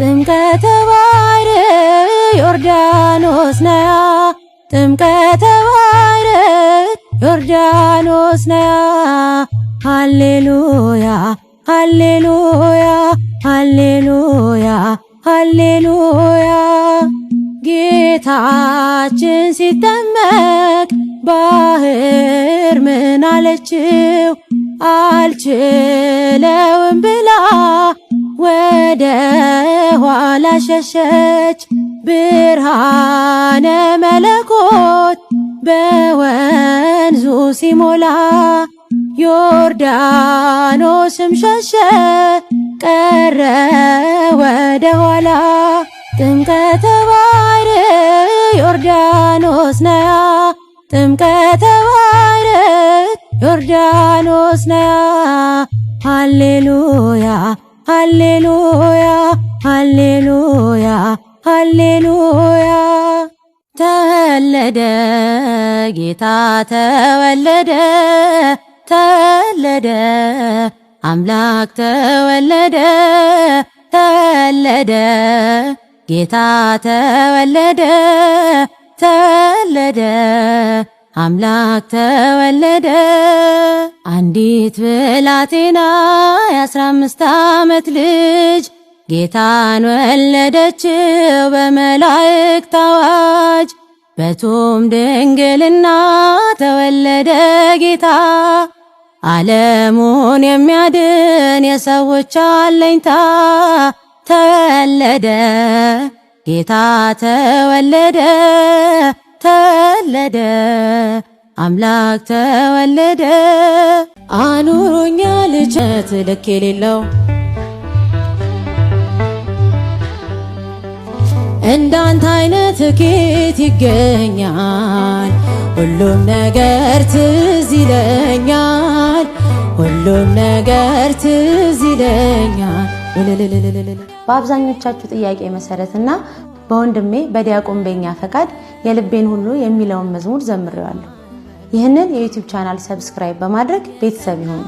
ጥምቀተ ባሕር ዮርዳኖስ ነያ ጥምቀተ ባሕር ዮርዳኖስ ነያ ሃሌሉያ ሃሌሉያ ሃሌሉያ ሃሌሉያ ጌታችን ሲጠመቅ ባሕር ምን አለችው? አልችለውም ብላ ወደ ኋላ ሸሸች። ብርሃነ መለኮት በወንዙ ሲሞላ ዮርዳኖስም ሸሸ ቀረ ወደ ኋላ። ጥምቀተ ባሕር ዮርዳኖስ ነያ ጥምቀተ ባሕር ዮርዳኖስ ነያ ሃሌሉያ ሃሌሉያ ሃሌሉያ ሃሌሉያ ተወለደ ጌታ ተወለደ ተወለደ አምላክ ተወለደ ተወለደ ጌታ ተወለደ ተወለደ አምላክ ተወለደ። አንዲት ብላቴና የ15 ዓመት ልጅ ጌታን ወለደችው በመላእክት አዋጅ። በቱም ድንግልና ተወለደ ጌታ ዓለሙን የሚያድን የሰዎች አለኝታ። ተወለደ ጌታ ተወለደ ተወለደ አምላክ ተወለደ። አኑሮኛል ቸት ልክ የሌለው እንዳንተ አይነት ኬት ይገኛል? ሁሉም ነገር ትዝ ይለኛል ሁሉም ነገር ትዝ ይለኛል። በአብዛኞቻችሁ ጥያቄ መሰረትና በወንድሜ በዲያቆን በኛ ፈቃድ የልቤን ሁሉ የሚለውን መዝሙር ዘምሬዋለሁ። ይህንን የዩቲዩብ ቻናል ሰብስክራይብ በማድረግ ቤተሰብ ይሁኑ።